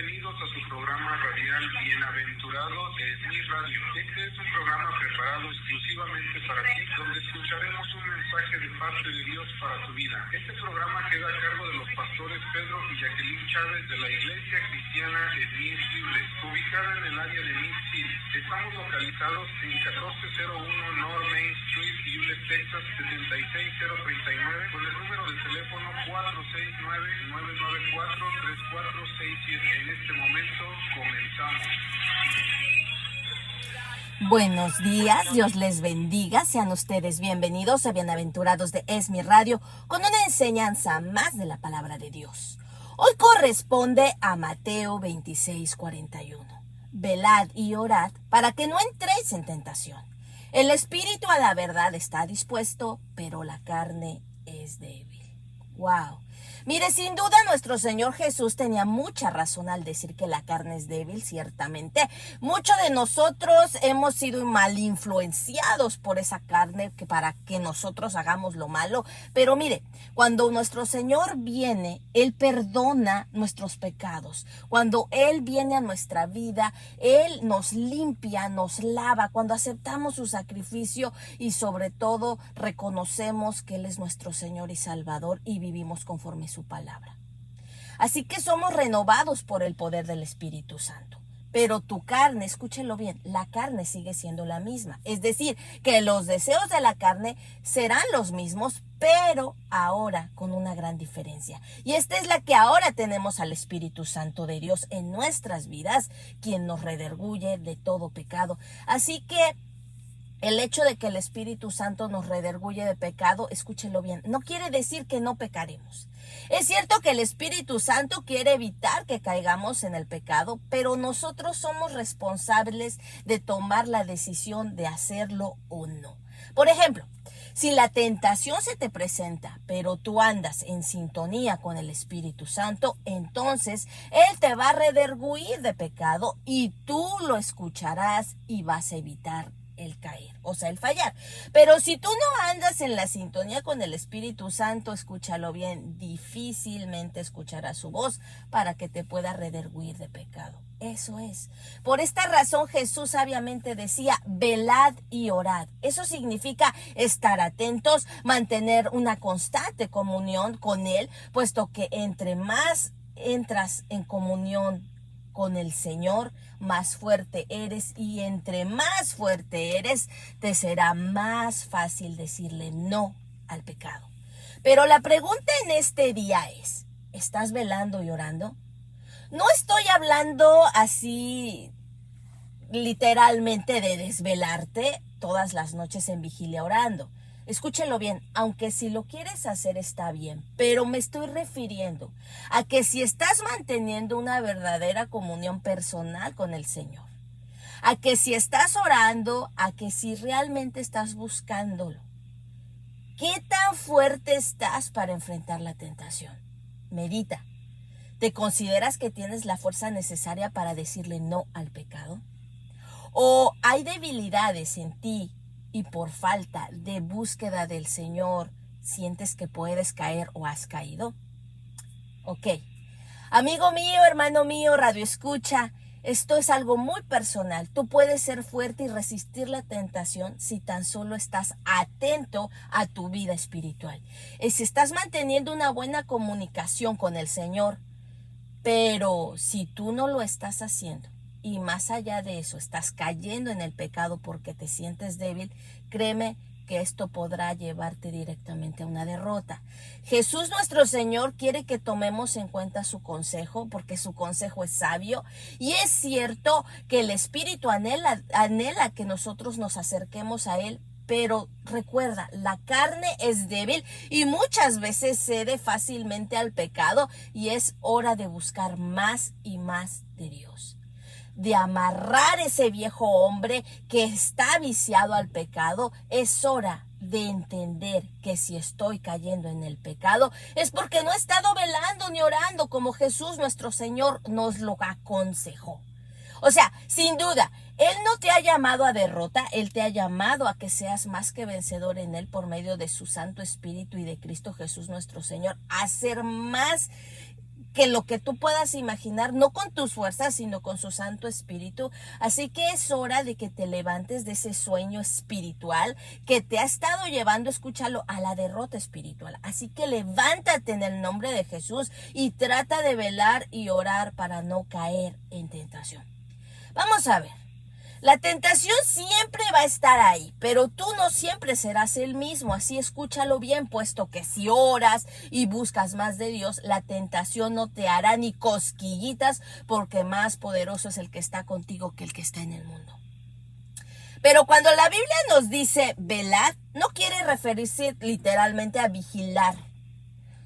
bienvenidos a su programa radial Bienaventurado es mi radio. Este es un programa preparado exclusivamente para ti, donde escucharemos un mensaje de parte de Dios para tu vida. Este programa queda a cargo de los pastores Pedro y Jacqueline Chávez de la Iglesia Cristiana Esmir Bibles, ubicada en el área de Midfield. Estamos localizados en 1401 North Main Street, Hewlett, Texas 76039, con el número de teléfono 469-994-3467. En este momento comenzamos. Buenos días, Dios les bendiga, sean ustedes bienvenidos a Bienaventurados de Es mi Radio, con una enseñanza más de la palabra de Dios. Hoy corresponde a Mateo 26:41. Velad y orad para que no entréis en tentación. El espíritu a la verdad está dispuesto, pero la carne es débil. ¡Wow! Mire, sin duda nuestro Señor Jesús tenía mucha razón al decir que la carne es débil, ciertamente. Muchos de nosotros hemos sido mal influenciados por esa carne para que nosotros hagamos lo malo. Pero mire, cuando nuestro Señor viene, Él perdona nuestros pecados. Cuando Él viene a nuestra vida, Él nos limpia, nos lava. Cuando aceptamos su sacrificio y sobre todo reconocemos que Él es nuestro Señor y Salvador y vivimos conforme su palabra. Así que somos renovados por el poder del Espíritu Santo. Pero tu carne, escúchelo bien, la carne sigue siendo la misma. Es decir, que los deseos de la carne serán los mismos, pero ahora con una gran diferencia. Y esta es la que ahora tenemos al Espíritu Santo de Dios en nuestras vidas, quien nos redarguye de todo pecado. Así que el hecho de que el Espíritu Santo nos redarguye de pecado, escúchelo bien, no quiere decir que no pecaremos. Es cierto que el Espíritu Santo quiere evitar que caigamos en el pecado, pero nosotros somos responsables de tomar la decisión de hacerlo o no. Por ejemplo, si la tentación se te presenta, pero tú andas en sintonía con el Espíritu Santo, entonces Él te va a redarguir de pecado y tú lo escucharás y vas a evitar el caer, o sea, el fallar. Pero si tú no andas en la sintonía con el Espíritu Santo, escúchalo bien, difícilmente escucharás su voz para que te pueda redarguir de pecado. Eso es. Por esta razón Jesús sabiamente decía, velad y orad. Eso significa estar atentos, mantener una constante comunión con Él, puesto que entre más entras en comunión con el Señor, más fuerte eres, y entre más fuerte eres, te será más fácil decirle no al pecado. Pero la pregunta en este día es, ¿estás velando y orando? No estoy hablando así literalmente de desvelarte todas las noches en vigilia orando. Escúchelo bien, aunque si lo quieres hacer está bien, pero me estoy refiriendo a que si estás manteniendo una verdadera comunión personal con el Señor, a que si estás orando, a que si realmente estás buscándolo, ¿qué tan fuerte estás para enfrentar la tentación? Medita. ¿Te consideras que tienes la fuerza necesaria para decirle no al pecado? ¿O hay debilidades en ti y por falta de búsqueda del Señor sientes que puedes caer o has caído? Ok. Amigo mío, hermano mío, radio escucha, esto es algo muy personal. Tú puedes ser fuerte y resistir la tentación si tan solo estás atento a tu vida espiritual. Y si estás manteniendo una buena comunicación con el Señor, pero si tú no lo estás haciendo, y más allá de eso, estás cayendo en el pecado porque te sientes débil, créeme que esto podrá llevarte directamente a una derrota. Jesús nuestro Señor quiere que tomemos en cuenta su consejo, porque su consejo es sabio, y es cierto que el Espíritu anhela que nosotros nos acerquemos a Él, pero recuerda, la carne es débil y muchas veces cede fácilmente al pecado, y es hora de buscar más y más de Dios, de amarrar ese viejo hombre que está viciado al pecado. Es hora de entender que si estoy cayendo en el pecado es porque no he estado velando ni orando como Jesús nuestro Señor nos lo aconsejó. O sea, sin duda, Él no te ha llamado a derrota, Él te ha llamado a que seas más que vencedor en Él por medio de su Santo Espíritu y de Cristo Jesús nuestro Señor, a ser más que lo que tú puedas imaginar, no con tus fuerzas, sino con su Santo Espíritu. Así que es hora de que te levantes de ese sueño espiritual que te ha estado llevando, escúchalo, a la derrota espiritual. Así que levántate en el nombre de Jesús y trata de velar y orar para no caer en tentación. Vamos a ver. La tentación siempre va a estar ahí, pero tú no siempre serás el mismo, así escúchalo bien, puesto que si oras y buscas más de Dios, la tentación no te hará ni cosquillitas, porque más poderoso es el que está contigo que el que está en el mundo. Pero cuando la Biblia nos dice velad, no quiere referirse literalmente a vigilar.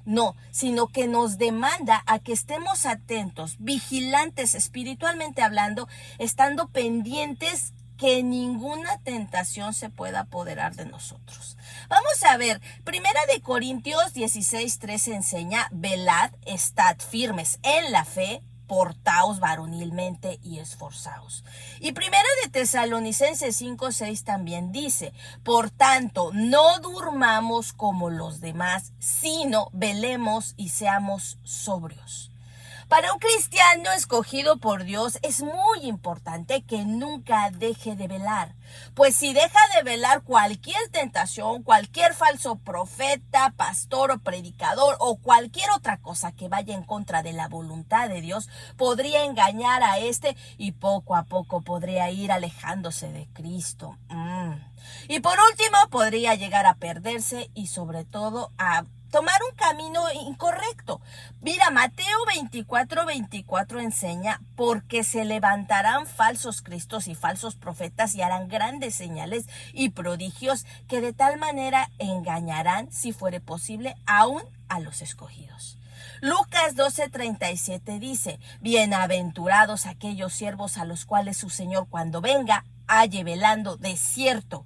No, sino que nos demanda a que estemos atentos, vigilantes espiritualmente hablando, estando pendientes que ninguna tentación se pueda apoderar de nosotros. Vamos a ver, 1 Corintios 16:3 enseña, velad, estad firmes en la fe, portaos varonilmente y esforzaos. Y 1 Tesalonicenses 5:6 también dice, por tanto, no durmamos como los demás, sino velemos y seamos sobrios. Para un cristiano escogido por Dios es muy importante que nunca deje de velar, pues si deja de velar cualquier tentación, cualquier falso profeta, pastor o predicador o cualquier otra cosa que vaya en contra de la voluntad de Dios, podría engañar a y poco a poco podría ir alejándose de Cristo. Y por último, podría llegar a perderse y sobre todo a tomar un camino incorrecto. Mira, Mateo 24:24 enseña, porque se levantarán falsos cristos y falsos profetas y harán grandes señales y prodigios que de tal manera engañarán, si fuere posible, aún a los escogidos. Lucas 12:37 dice, bienaventurados aquellos siervos a los cuales su Señor cuando venga halle velando. De cierto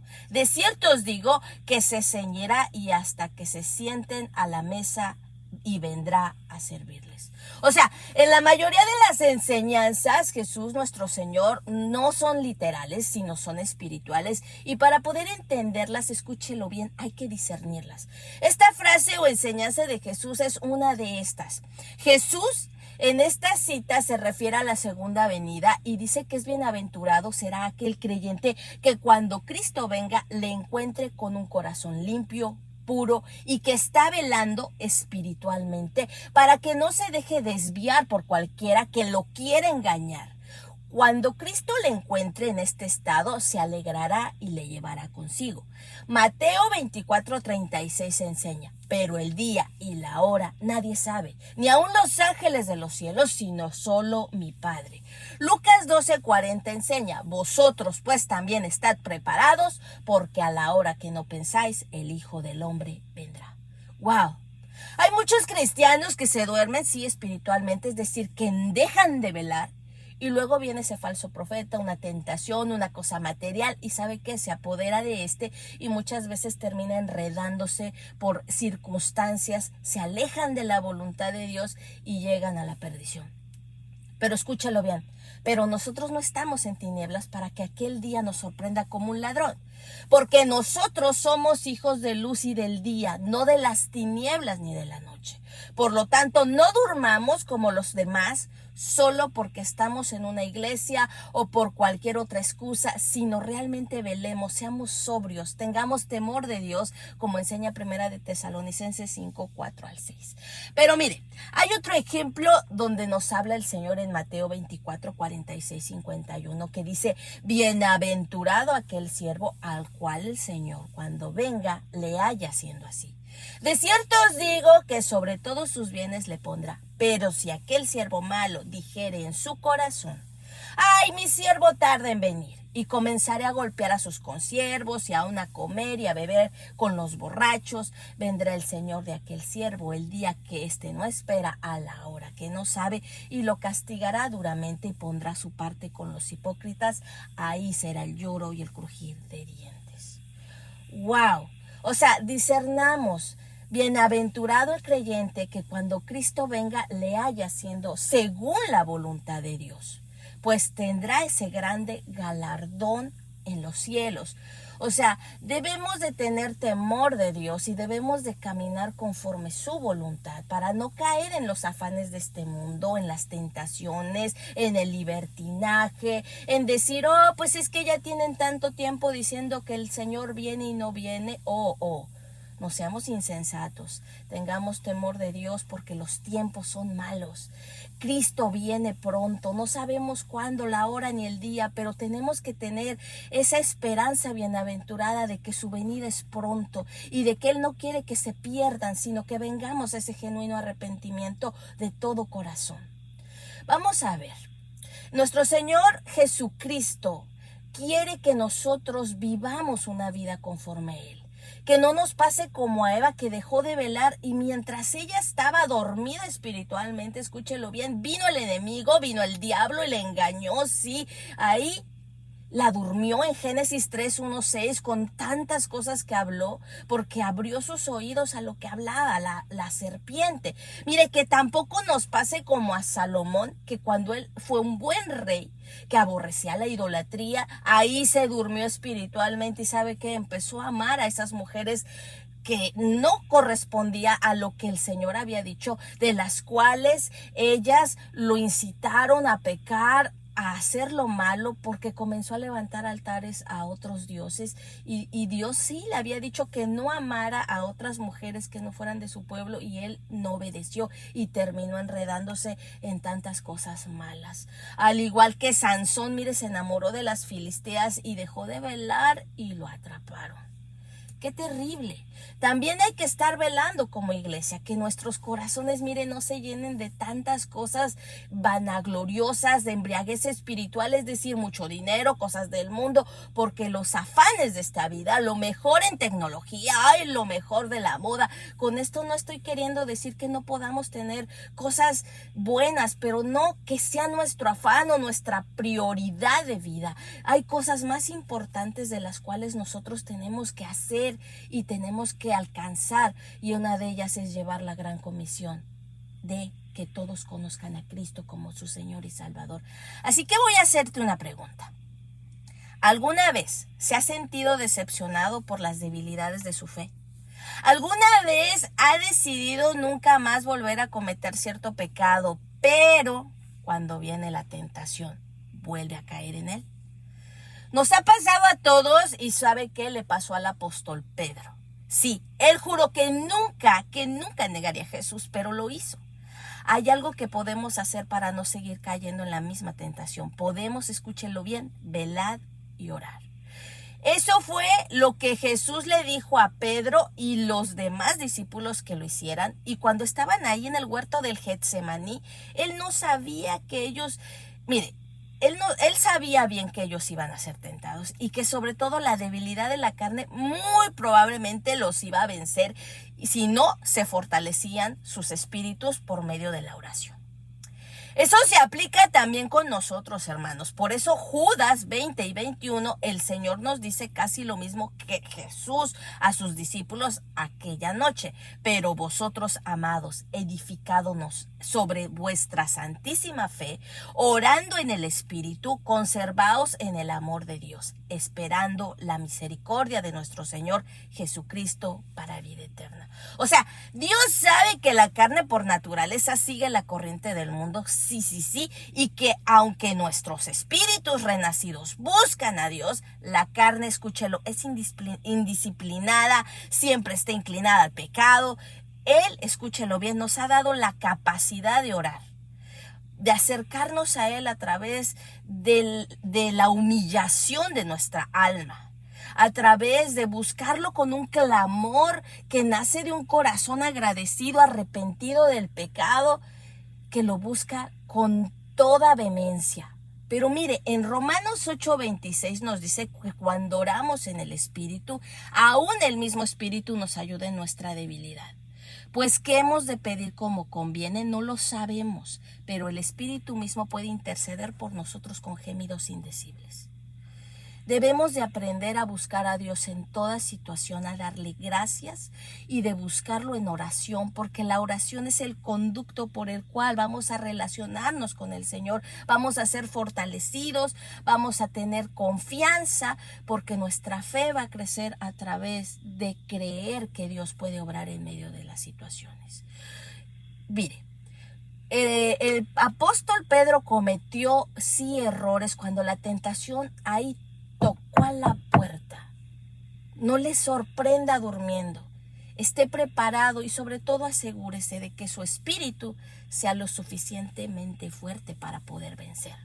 os digo que se ceñirá y hasta que se sienten a la mesa y vendrá a servirles. O sea, en la mayoría de las enseñanzas, Jesús nuestro Señor no son literales, sino son espirituales. Y para poder entenderlas, escúchelo bien, hay que discernirlas. Esta frase o enseñanza de Jesús es una de estas. Jesús en esta cita se refiere a la segunda venida y dice que es bienaventurado será aquel creyente que cuando Cristo venga le encuentre con un corazón limpio, puro y que está velando espiritualmente para que no se deje desviar por cualquiera que lo quiera engañar. Cuando Cristo le encuentre en este estado, se alegrará y le llevará consigo. Mateo 24:36 enseña, pero el día y la hora nadie sabe, ni aun los ángeles de los cielos, sino solo mi Padre. Lucas 12:40 enseña, vosotros pues también estad preparados, porque a la hora que no pensáis, el Hijo del Hombre vendrá. ¡Wow! Hay muchos cristianos que se duermen, sí, espiritualmente, es decir, que dejan de velar. Y luego viene ese falso profeta, una tentación, una cosa material, y ¿sabe qué? Se apodera de y muchas veces termina enredándose por circunstancias, se alejan de la voluntad de Dios y llegan a la perdición. Pero escúchalo bien, pero nosotros no estamos en tinieblas para que aquel día nos sorprenda como un ladrón, porque nosotros somos hijos de luz y del día, no de las tinieblas ni de la noche. Por lo tanto, no durmamos como los demás, solo porque estamos en una iglesia o por cualquier otra excusa, sino realmente velemos, seamos sobrios, tengamos temor de Dios, como enseña 1 Tesalonicenses 5:4-6. Pero mire, hay otro ejemplo donde nos habla el Señor en Mateo 24:46-51, que dice, bienaventurado aquel siervo al cual el Señor cuando venga le haya haciendo así. De cierto os digo que sobre todos sus bienes le pondrá. Pero si aquel siervo malo dijere en su corazón, ¡ay, mi siervo tarda en venir! Y comenzaré a golpear a sus consiervos y aún a comer y a beber con los borrachos, vendrá el Señor de aquel siervo el día que éste no espera, a la hora que no sabe, y lo castigará duramente y pondrá su parte con los hipócritas. Ahí será el lloro y el crujir de dientes. ¡Wow! O sea, discernamos. Bienaventurado el creyente que cuando Cristo venga le haya haciendo según la voluntad de Dios, pues tendrá ese grande galardón en los cielos. O sea, debemos de tener temor de Dios y debemos de caminar conforme su voluntad para no caer en los afanes de este mundo, en las tentaciones, en el libertinaje, en decir, oh, pues es que ya tienen tanto tiempo diciendo que el Señor viene y no viene, No seamos insensatos, tengamos temor de Dios porque los tiempos son malos. Cristo viene pronto, no sabemos cuándo, la hora ni el día, pero tenemos que tener esa esperanza bienaventurada de que su venida es pronto y de que Él no quiere que se pierdan, sino que vengamos a ese genuino arrepentimiento de todo corazón. Vamos a ver, nuestro Señor Jesucristo quiere que nosotros vivamos una vida conforme a Él. Que no nos pase como a Eva, que dejó de velar y mientras ella estaba dormida espiritualmente, escúchelo bien, vino el enemigo, vino el diablo y le engañó, sí, ahí la durmió en Génesis 3:1-6 con tantas cosas que habló, porque abrió sus oídos a lo que hablaba la serpiente. Mire, que tampoco nos pase como a Salomón, que cuando él fue un buen rey, que aborrecía la idolatría, ahí se durmió espiritualmente y sabe que empezó a amar a esas mujeres que no correspondía a lo que el Señor había dicho, de las cuales ellas lo incitaron a pecar, a hacer lo malo, porque comenzó a levantar altares a otros dioses y Dios sí le había dicho que no amara a otras mujeres que no fueran de su pueblo y él no obedeció y terminó enredándose en tantas cosas malas. Al igual que Sansón, mire, se enamoró de las filisteas y dejó de velar y lo atraparon. ¡Qué terrible! También hay que estar velando como iglesia, que nuestros corazones, mire, no se llenen de tantas cosas vanagloriosas, de embriaguez espiritual, es decir, mucho dinero, cosas del mundo, porque los afanes de esta vida, lo mejor en tecnología, lo mejor de la moda. Con esto no estoy queriendo decir que no podamos tener cosas buenas, pero no que sea nuestro afán o nuestra prioridad de vida. Hay cosas más importantes de las cuales nosotros tenemos que hacer y tenemos que alcanzar, y una de ellas es llevar la gran comisión de que todos conozcan a Cristo como su Señor y Salvador. Así que voy a hacerte una pregunta. ¿Alguna vez se ha sentido decepcionado por las debilidades de su fe? ¿Alguna vez ha decidido nunca más volver a cometer cierto pecado, pero cuando viene la tentación vuelve a caer en él? Nos ha pasado a todos y ¿sabe qué le pasó al apóstol Pedro? Sí, él juró que nunca negaría a Jesús, pero lo hizo. Hay algo que podemos hacer para no seguir cayendo en la misma tentación. Podemos, escúchenlo bien, velar y orar. Eso fue lo que Jesús le dijo a Pedro y los demás discípulos que lo hicieran. Y cuando estaban ahí en el huerto del Getsemaní, él no sabía que ellos, mire, él sabía bien que ellos iban a ser tentados y que sobre todo la debilidad de la carne muy probablemente los iba a vencer, y si no, se fortalecían sus espíritus por medio de la oración. Eso se aplica también con nosotros, hermanos. Por eso Judas 20 y 21, el Señor nos dice casi lo mismo que Jesús a sus discípulos aquella noche. Pero vosotros, amados, edificádonos sobre vuestra santísima fe, orando en el Espíritu, conservaos en el amor de Dios, esperando la misericordia de nuestro Señor Jesucristo para vida eterna. O sea, Dios sabe que la carne por naturaleza sigue la corriente del mundo, sí, y que aunque nuestros espíritus renacidos buscan a Dios, la carne, escúchelo, es indisciplinada, siempre está inclinada al pecado. Él, escúchelo bien, nos ha dado la capacidad de orar, de acercarnos a Él a través de la humillación de nuestra alma, a través de buscarlo con un clamor que nace de un corazón agradecido, arrepentido del pecado, que lo busca con toda vehemencia. Pero mire, en Romanos 8:26 nos dice que cuando oramos en el Espíritu, aún el mismo Espíritu nos ayuda en nuestra debilidad. Pues qué hemos de pedir como conviene, no lo sabemos, pero el Espíritu mismo puede interceder por nosotros con gemidos indecibles. Debemos de aprender a buscar a Dios en toda situación, a darle gracias y de buscarlo en oración, porque la oración es el conducto por el cual vamos a relacionarnos con el Señor, vamos a ser fortalecidos, vamos a tener confianza, porque nuestra fe va a crecer a través de creer que Dios puede obrar en medio de las situaciones. Mire, el apóstol Pedro cometió sí errores cuando la tentación ahí tocó a la puerta. No le sorprenda durmiendo. Esté preparado y sobre todo asegúrese de que su espíritu sea lo suficientemente fuerte para poder vencer.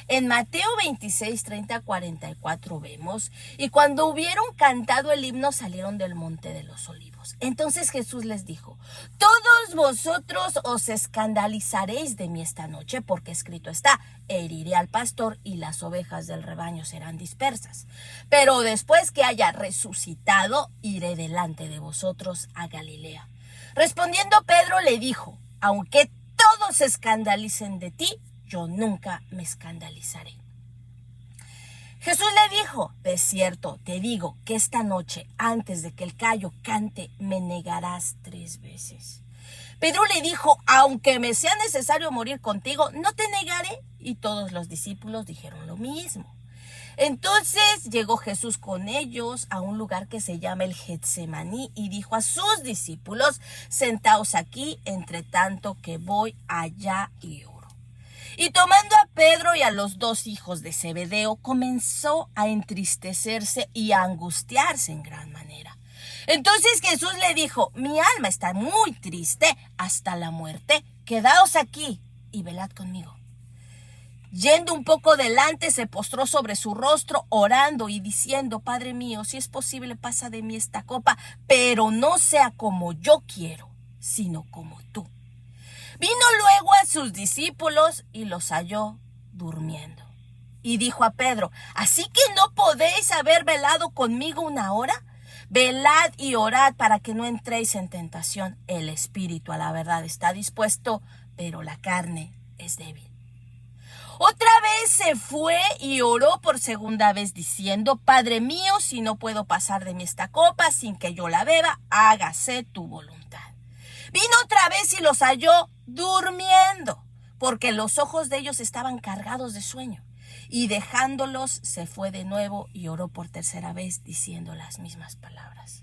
En Mateo 26, 30, 44 vemos, y cuando hubieron cantado el himno salieron del monte de los olivos. Entonces Jesús les dijo: todos vosotros os escandalizaréis de mí esta noche, porque escrito está: heriré al pastor y las ovejas del rebaño serán dispersas. Pero después que haya resucitado, iré delante de vosotros a Galilea. Respondiendo Pedro le dijo: aunque todos se escandalicen de ti, yo nunca me escandalizaré. Jesús le dijo: de cierto te digo que esta noche, antes de que el gallo cante, me negarás 3 veces. Pedro le dijo: aunque me sea necesario morir contigo, no te negaré. Y todos los discípulos dijeron lo mismo. Entonces llegó Jesús con ellos a un lugar que se llama el Getsemaní y dijo a sus discípulos: sentaos aquí, entre tanto que voy allá y oro. Y tomando a Pedro y a los 2 hijos de Zebedeo, comenzó a entristecerse y a angustiarse en gran manera. Entonces Jesús le dijo: mi alma está muy triste hasta la muerte, quedaos aquí y velad conmigo. Yendo un poco delante, se postró sobre su rostro, orando y diciendo: Padre mío, si es posible, pasa de mí esta copa, pero no sea como yo quiero, sino como tú. Vino luego a sus discípulos y los halló durmiendo. Y dijo a Pedro: ¿así que no podéis haber velado conmigo 1 hora? Velad y orad para que no entréis en tentación. El espíritu a la verdad está dispuesto, pero la carne es débil. Otra vez se fue y oró por segunda vez diciendo: Padre mío, si no puedo pasar de mí esta copa sin que yo la beba, hágase tu voluntad. Vino otra vez y los halló durmiendo, porque los ojos de ellos estaban cargados de sueño. Y dejándolos, se fue de nuevo y oró por tercera vez diciendo las mismas palabras.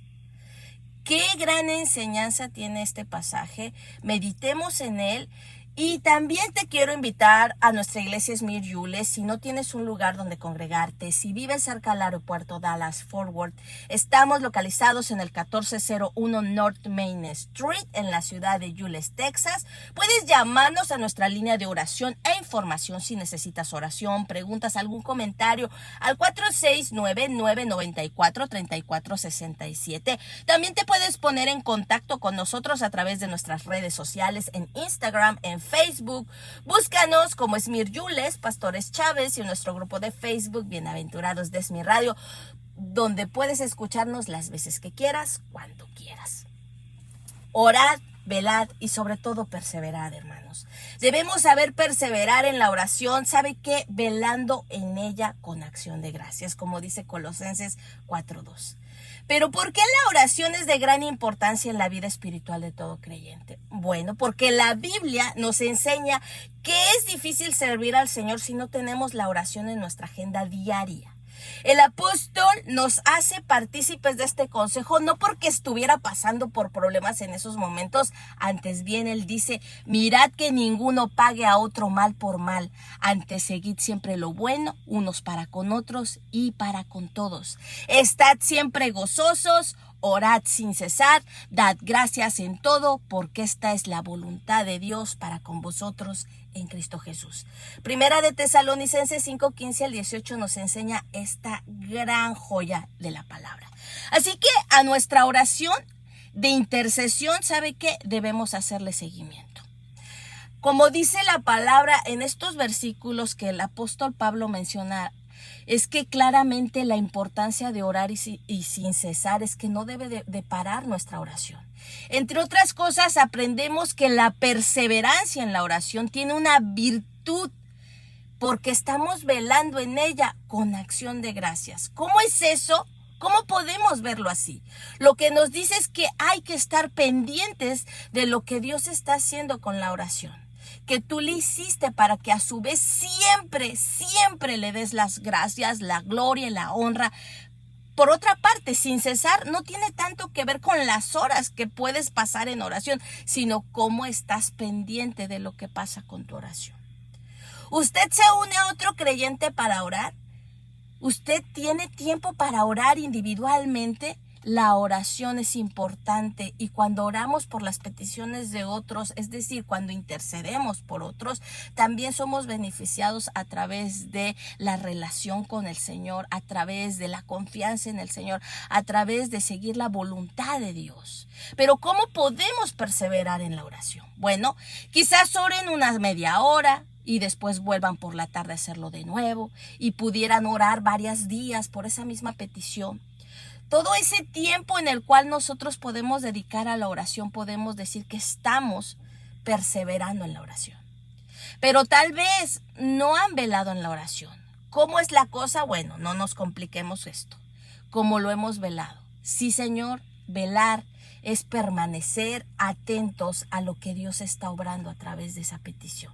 Qué gran enseñanza tiene este pasaje. Meditemos en él. Y también te quiero invitar a nuestra iglesia Esmir Yules. Si no tienes un lugar donde congregarte, si vives cerca del aeropuerto Dallas-Fort Worth, estamos localizados en el 1401 North Main Street en la ciudad de Yules, Texas. Puedes llamarnos a nuestra línea de oración e información si necesitas oración, preguntas, algún comentario al 469-994-3467. También te puedes poner en contacto con nosotros a través de nuestras redes sociales en Instagram, en Facebook. Búscanos como Esmir Yules, Pastores Chávez, y en nuestro grupo de Facebook Bienaventurados de Esmir Radio, donde puedes escucharnos las veces que quieras, cuando quieras. Orad, velad y sobre todo perseverad, hermanos. Debemos saber perseverar en la oración. ¿Sabe qué? Velando en ella con acción de gracias, como dice Colosenses 4:2. Pero ¿por qué la oración es de gran importancia en la vida espiritual de todo creyente? Bueno, porque la Biblia nos enseña que es difícil servir al Señor si no tenemos la oración en nuestra agenda diaria. El apóstol nos hace partícipes de este consejo, no porque estuviera pasando por problemas en esos momentos, antes bien él dice: mirad que ninguno pague a otro mal por mal, antes seguid siempre lo bueno, unos para con otros y para con todos. Estad siempre gozosos, orad sin cesar, dad gracias en todo, porque esta es la voluntad de Dios para con vosotros en Cristo Jesús. Primera de Tesalonicenses 5:15 al 18 nos enseña esta gran joya de la palabra. Así que a nuestra oración de intercesión, ¿sabe qué? Debemos hacerle seguimiento. Como dice la palabra en estos versículos que el apóstol Pablo menciona, es que claramente la importancia de orar y sin cesar es que no debe de parar nuestra oración. Entre otras cosas, aprendemos que la perseverancia en la oración tiene una virtud porque estamos velando en ella con acción de gracias. ¿Cómo es eso? ¿Cómo podemos verlo así? Lo que nos dice es que hay que estar pendientes de lo que Dios está haciendo con la oración, que tú le hiciste para que a su vez siempre le des las gracias, la gloria y la honra. Por otra parte, sin cesar, no tiene tanto que ver con las horas que puedes pasar en oración, sino cómo estás pendiente de lo que pasa con tu oración. ¿Usted se une a otro creyente para orar? ¿Usted tiene tiempo para orar individualmente? La oración es importante, y cuando oramos por las peticiones de otros, es decir, cuando intercedemos por otros, también somos beneficiados a través de la relación con el Señor, a través de la confianza en el Señor, a través de seguir la voluntad de Dios. Pero ¿cómo podemos perseverar en la oración? Bueno, quizás oren una media hora y después vuelvan por la tarde a hacerlo de nuevo, y pudieran orar varios días por esa misma petición. Todo ese tiempo en el cual nosotros podemos dedicar a la oración, podemos decir que estamos perseverando en la oración. Pero tal vez no han velado en la oración. ¿Cómo es la cosa? Bueno, no nos compliquemos esto. Como lo hemos velado. Sí, Señor, velar es permanecer atentos a lo que Dios está obrando a través de esa petición.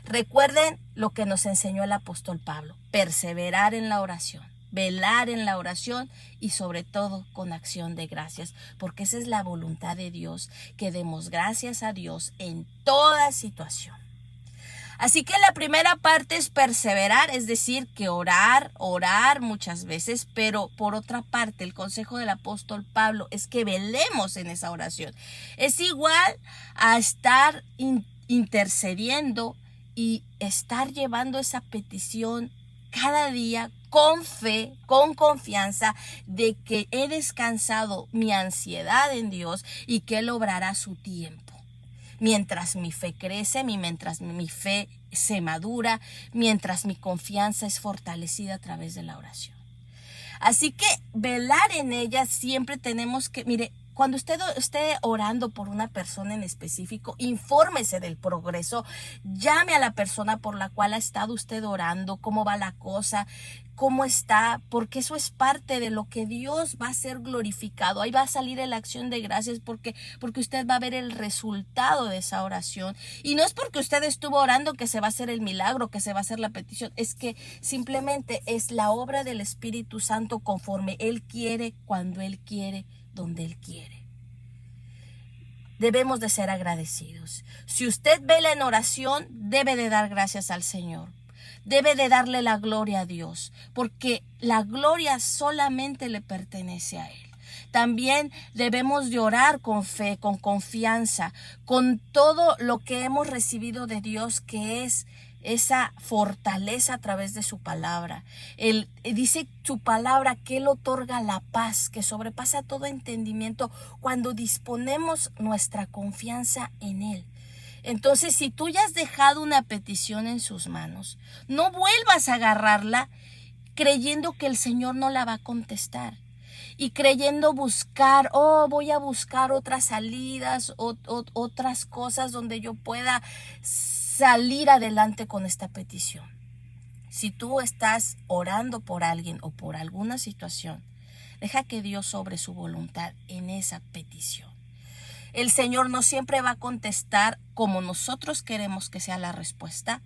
Recuerden lo que nos enseñó el apóstol Pablo: perseverar en la oración, velar en la oración y sobre todo con acción de gracias, porque esa es la voluntad de Dios, que demos gracias a Dios en toda situación. Así que la primera parte es perseverar, es decir, que orar muchas veces, pero por otra parte el consejo del apóstol Pablo es que velemos en esa oración. Es igual a estar intercediendo y estar llevando esa petición cada día con fe, con confianza de que he descansado mi ansiedad en Dios y que Él obrará a su tiempo. Mientras mi fe crece, mientras mi fe se madura, mientras mi confianza es fortalecida a través de la oración. Así que velar en ella siempre tenemos que, mire, cuando usted esté orando por una persona en específico, infórmese del progreso, llame a la persona por la cual ha estado usted orando, cómo va la cosa, cómo está, porque eso es parte de lo que Dios va a ser glorificado. Ahí va a salir la acción de gracias porque usted va a ver el resultado de esa oración. Y no es porque usted estuvo orando que se va a hacer el milagro, que se va a hacer la petición, es que simplemente es la obra del Espíritu Santo conforme Él quiere, cuando Él quiere, donde Él quiere. Debemos de ser agradecidos. Si usted vela en oración, debe de dar gracias al Señor. Debe de darle la gloria a Dios, porque la gloria solamente le pertenece a Él. También debemos de orar con fe, con confianza, con todo lo que hemos recibido de Dios, que es esa fortaleza a través de su palabra. Él dice su palabra que Él otorga la paz que sobrepasa todo entendimiento cuando disponemos nuestra confianza en Él. Entonces, si tú ya has dejado una petición en sus manos, no vuelvas a agarrarla creyendo que el Señor no la va a contestar y creyendo buscar, voy a buscar otras salidas, otras cosas donde yo pueda salir adelante con esta petición. Si tú estás orando por alguien o por alguna situación, deja que Dios obre su voluntad en esa petición. El Señor no siempre va a contestar como nosotros queremos que sea la respuesta.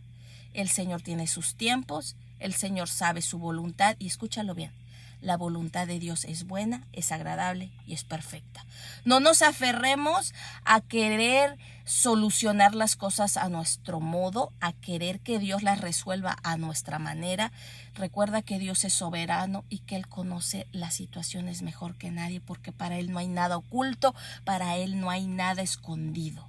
El Señor tiene sus tiempos, el Señor sabe su voluntad, y escúchalo bien. La voluntad de Dios es buena, es agradable y es perfecta. No nos aferremos a querer solucionar las cosas a nuestro modo, a querer que Dios las resuelva a nuestra manera. Recuerda que Dios es soberano y que Él conoce las situaciones mejor que nadie, porque para Él no hay nada oculto, para Él no hay nada escondido.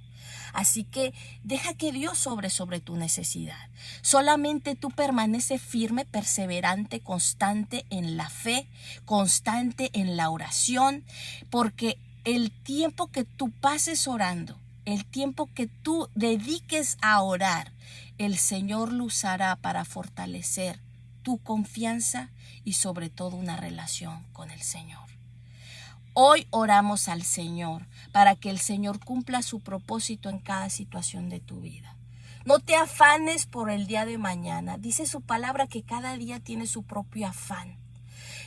Así que deja que Dios obre sobre tu necesidad. Solamente tú permanece firme, perseverante, constante en la fe, constante en la oración, porque el tiempo que tú pases orando, el tiempo que tú dediques a orar, el Señor lo usará para fortalecer tu confianza y sobre todo una relación con el Señor. Hoy oramos al Señor para que el Señor cumpla su propósito en cada situación de tu vida. No te afanes por el día de mañana. Dice su palabra que cada día tiene su propio afán.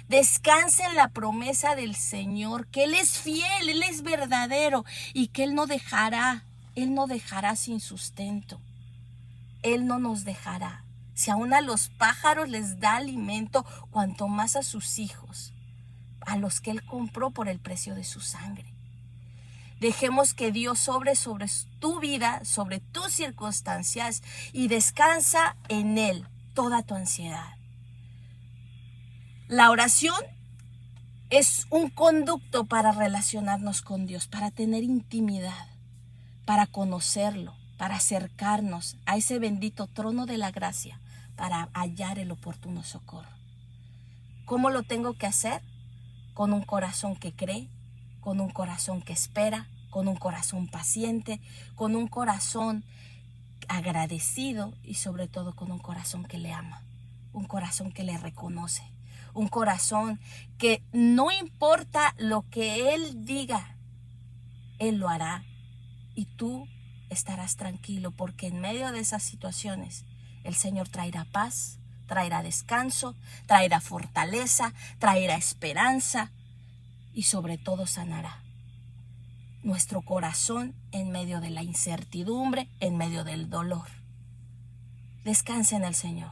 Descansa en la promesa del Señor, que Él es fiel, Él es verdadero y que Él no dejará sin sustento. Él no nos dejará. Si aún a los pájaros les da alimento, cuanto más a sus hijos, a los que Él compró por el precio de su sangre. Dejemos que Dios sobre tu vida, sobre tus circunstancias y descansa en Él toda tu ansiedad. La oración es un conducto para relacionarnos con Dios, para tener intimidad, para conocerlo, para acercarnos a ese bendito trono de la gracia, para hallar el oportuno socorro. ¿Cómo lo tengo que hacer? Con un corazón que cree, con un corazón que espera, con un corazón paciente, con un corazón agradecido y sobre todo con un corazón que le ama, un corazón que le reconoce, un corazón que no importa lo que Él diga, Él lo hará y tú estarás tranquilo porque en medio de esas situaciones el Señor traerá paz, traerá descanso, traerá fortaleza, traerá esperanza y sobre todo sanará nuestro corazón en medio de la incertidumbre, en medio del dolor. Descansa en el Señor.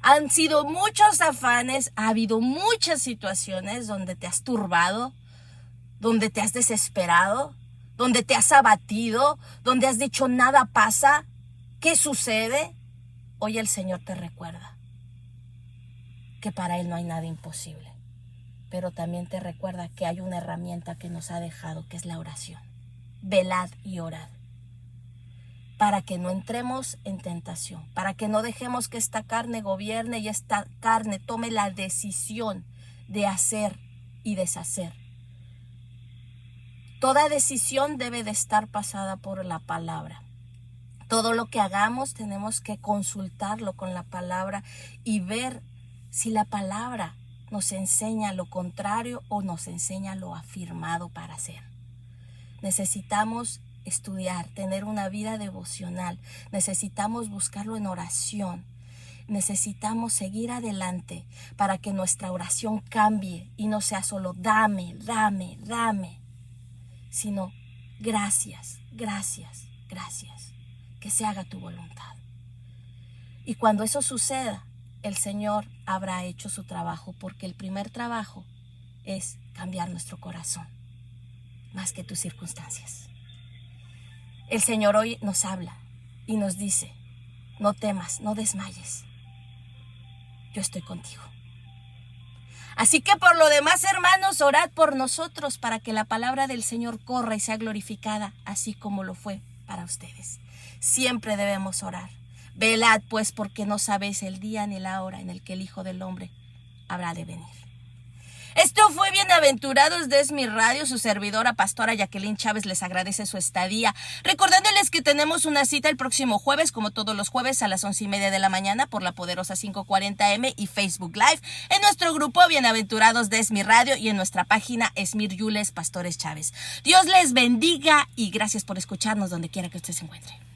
Han sido muchos afanes, ha habido muchas situaciones donde te has turbado, donde te has desesperado, donde te has abatido, donde has dicho nada pasa. ¿Qué sucede? Hoy el Señor te recuerda que para Él no hay nada imposible. Pero también te recuerda que hay una herramienta que nos ha dejado, que es la oración. Velad y orad. Para que no entremos en tentación, para que no dejemos que esta carne gobierne y esta carne tome la decisión de hacer y deshacer. Toda decisión debe de estar pasada por la palabra. Todo lo que hagamos tenemos que consultarlo con la palabra y ver si la palabra nos enseña lo contrario o nos enseña lo afirmado para hacer. Necesitamos estudiar, tener una vida devocional. Necesitamos buscarlo en oración. Necesitamos seguir adelante para que nuestra oración cambie y no sea solo dame, dame, dame, sino gracias, gracias, gracias. Que se haga tu voluntad. Y cuando eso suceda, el Señor habrá hecho su trabajo, porque el primer trabajo es cambiar nuestro corazón, más que tus circunstancias. El Señor hoy nos habla y nos dice, no temas, no desmayes, yo estoy contigo. Así que por lo demás, hermanos, orad por nosotros para que la palabra del Señor corra y sea glorificada, así como lo fue para ustedes. Siempre debemos orar. Velad pues, porque no sabéis el día ni la hora en el que el Hijo del Hombre habrá de venir. Esto fue Bienaventurados de Es Mi Radio. Su servidora, pastora Jacqueline Chávez, les agradece su estadía. Recordándoles que tenemos una cita el próximo jueves, como todos los jueves, a las 11:30 de la mañana por la poderosa 540M y Facebook Live, en nuestro grupo Bienaventurados de Es Mi Radio y en nuestra página Esmir Yules Pastores Chávez. Dios les bendiga y gracias por escucharnos donde quiera que usted se encuentre.